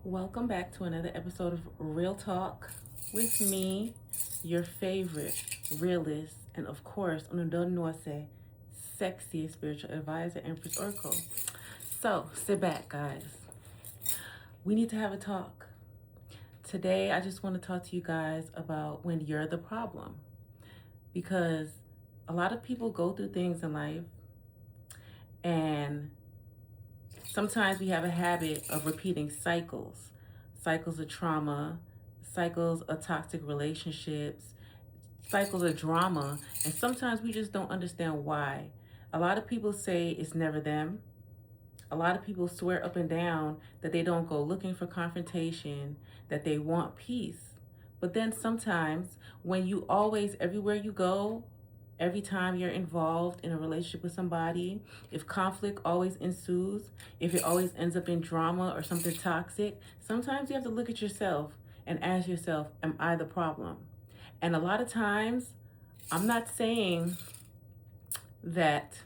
Welcome back to another episode of Real Talk with me, your favorite realist, and of course, Onodon Nwase, sexy spiritual advisor, Empress Oracle. So, sit back, guys. We need to have a talk. Today, I just want to talk to you guys about when you're the problem. Because a lot of people go through things in life, and sometimes we have a habit of repeating cycles of trauma, cycles of toxic relationships, cycles of drama, and sometimes we just don't understand why. A lot of people say it's never them. A lot of people swear up and down that they don't go looking for confrontation, that they want peace. But then sometimes when you always, everywhere you go, every time you're involved in a relationship with somebody, if conflict always ensues, if it always ends up in drama or something toxic, sometimes you have to look at yourself and ask yourself, am I the problem? And a lot of times, I'm not saying that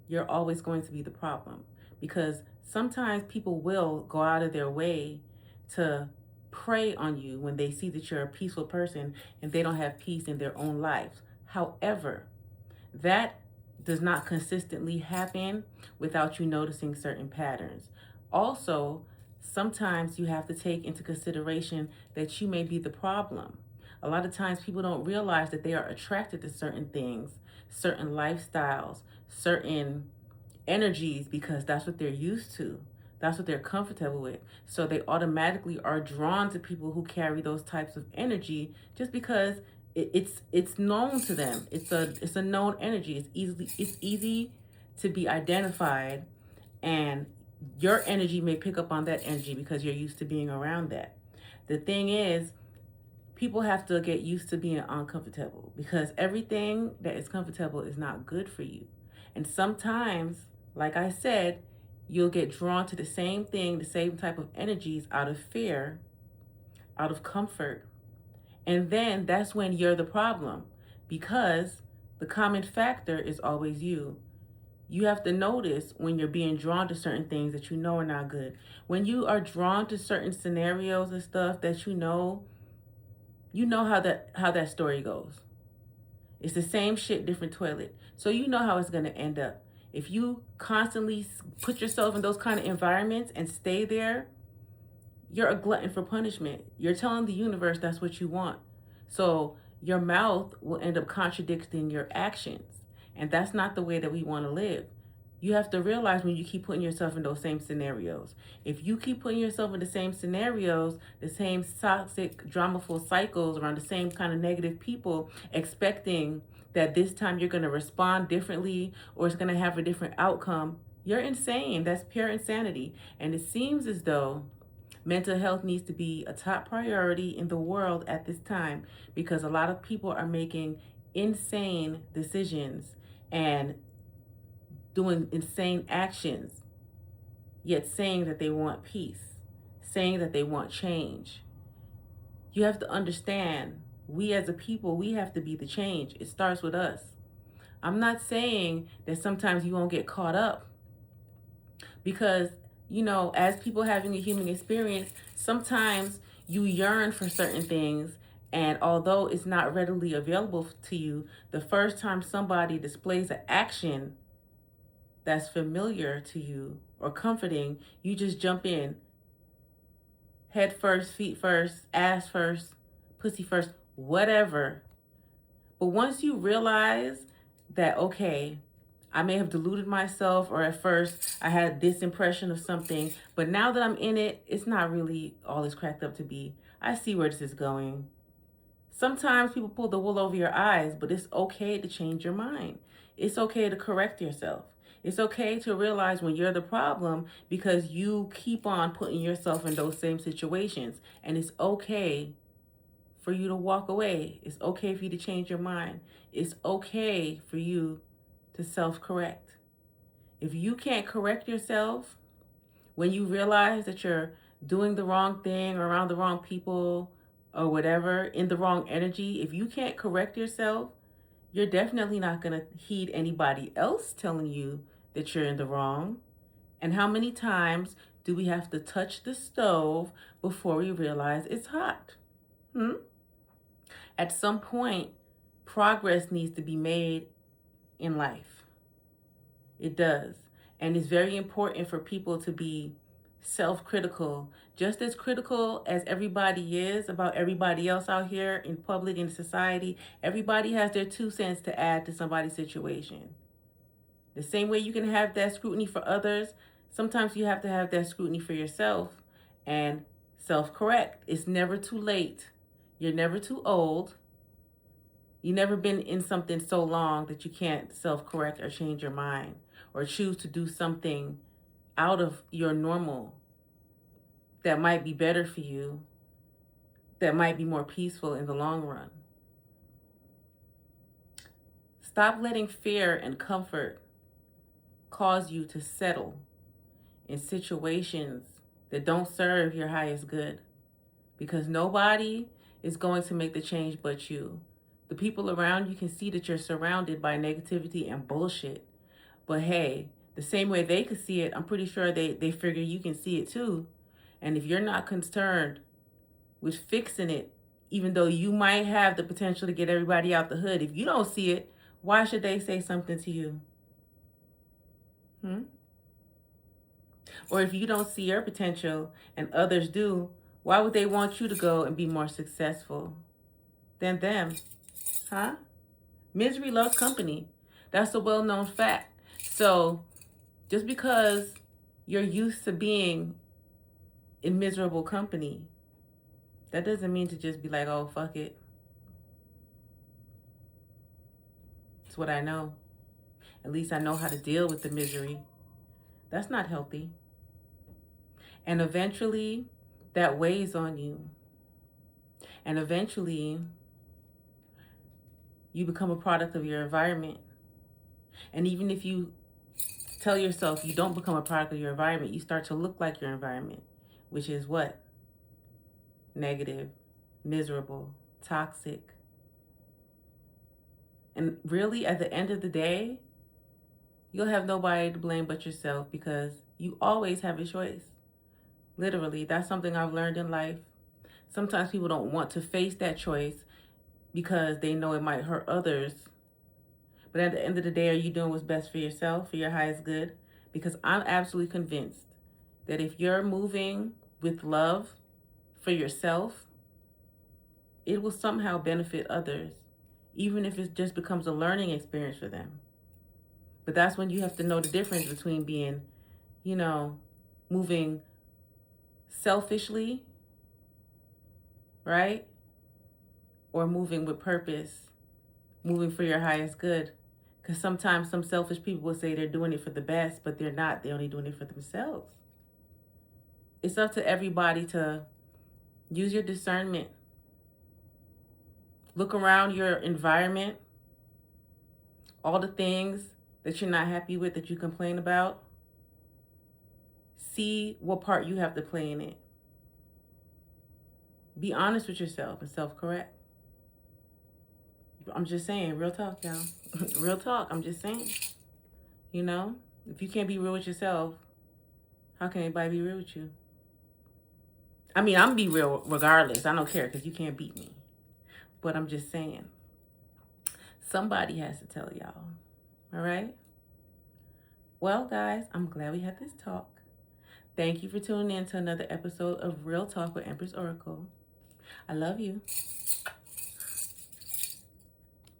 you're always going to be the problem, because sometimes people will go out of their way to prey on you when they see that you're a peaceful person and they don't have peace in their own lives. However, that does not consistently happen without you noticing certain patterns. Also, sometimes you have to take into consideration that you may be the problem. A lot of times people don't realize that they are attracted to certain things, certain lifestyles, certain energies, because that's what they're used to. That's what they're comfortable with. So they automatically are drawn to people who carry those types of energy just because it's known to them. It's a known energy. It's easy to be identified, and your energy may pick up on that energy because you're used to being around that. The thing is, people have to get used to being uncomfortable, because everything that is comfortable is not good for you. And sometimes, like I said, you'll get drawn to the same thing, the same type of energies out of fear, out of comfort. And then that's when you're the problem, because the common factor is always you. You have to notice when you're being drawn to certain things that you know are not good. When you are drawn to certain scenarios and stuff that you know how that story goes. It's the same shit, different toilet. So you know how it's going to end up. If you constantly put yourself in those kind of environments and stay there, you're a glutton for punishment. You're telling the universe that's what you want. So your mouth will end up contradicting your actions. And that's not the way that we want to live. You have to realize when you keep putting yourself in those same scenarios. If you keep putting yourself in the same scenarios, the same toxic, dramaful cycles around the same kind of negative people, expecting that this time you're going to respond differently or it's going to have a different outcome, you're insane. That's pure insanity. And it seems as though mental health needs to be a top priority in the world at this time, because a lot of people are making insane decisions and doing insane actions, yet saying that they want peace, saying that they want change. You have to understand, we as a people, we have to be the change. It starts with us. I'm not saying that sometimes you won't get caught up, because, as people having a human experience, sometimes you yearn for certain things. And although it's not readily available to you, the first time somebody displays an action that's familiar to you or comforting, you just jump in. Head first, feet first, ass first, pussy first, whatever. But once you realize that, okay, I may have deluded myself, or at first I had this impression of something, but now that I'm in it, it's not really all it's cracked up to be. I see where this is going. Sometimes people pull the wool over your eyes, but it's okay to change your mind. It's okay to correct yourself. It's okay to realize when you're the problem, because you keep on putting yourself in those same situations. And it's okay for you to walk away. It's okay for you to change your mind. It's okay for you to self-correct. If you can't correct yourself when you realize that you're doing the wrong thing or around the wrong people or whatever, in the wrong energy, if you can't correct yourself, you're definitely not going to heed anybody else telling you that you're in the wrong. And how many times do we have to touch the stove before we realize it's hot? At some point, progress needs to be made in life. It does. And it's very important for people to be self-critical, just as critical as everybody is about everybody else out here in public and society. Everybody has their 2 cents to add to somebody's situation. The same way you can have that scrutiny for others, sometimes you have to have that scrutiny for yourself and self-correct. It's never too late. You're never too old. You've never been in something so long that you can't self-correct or change your mind or choose to do something out of your normal that might be better for you, that might be more peaceful in the long run. Stop letting fear and comfort cause you to settle in situations that don't serve your highest good, because nobody is going to make the change but you. The people around you can see that you're surrounded by negativity and bullshit. But hey, the same way they could see it, I'm pretty sure they figure you can see it too. And if you're not concerned with fixing it, even though you might have the potential to get everybody out the hood, if you don't see it, why should they say something to you? Or if you don't see your potential and others do, why would they want you to go and be more successful than them? Misery loves company. That's a well-known fact. So just because you're used to being in miserable company, that doesn't mean to just be like, oh, fuck it. It's what I know. At least I know how to deal with the misery. That's not healthy. And eventually, that weighs on you. And eventually, you become a product of your environment. And even if you tell yourself you don't become a product of your environment, you start to look like your environment, which is what? Negative, miserable, toxic. And really, at the end of the day, you'll have nobody to blame but yourself, because you always have a choice. Literally, that's something I've learned in life. Sometimes people don't want to face that choice because they know it might hurt others. But at the end of the day, are you doing what's best for yourself, for your highest good? Because I'm absolutely convinced that if you're moving with love for yourself, it will somehow benefit others, even if it just becomes a learning experience for them. But that's when you have to know the difference between being, moving selfishly, right? Or moving with purpose, moving for your highest good. Because sometimes some selfish people will say they're doing it for the best, but they're not. They're only doing it for themselves. It's up to everybody to use your discernment. Look around your environment, all the things that you're not happy with, that you complain about. See what part you have to play in it. Be honest with yourself and self-correct. I'm just saying, real talk, y'all. Real talk, I'm just saying. If you can't be real with yourself, how can anybody be real with you? I mean, I'm gonna be real regardless. I don't care, because you can't beat me. But I'm just saying, somebody has to tell y'all. All right? Well, guys, I'm glad we had this talk. Thank you for tuning in to another episode of Real Talk with Empress Oracle. I love you.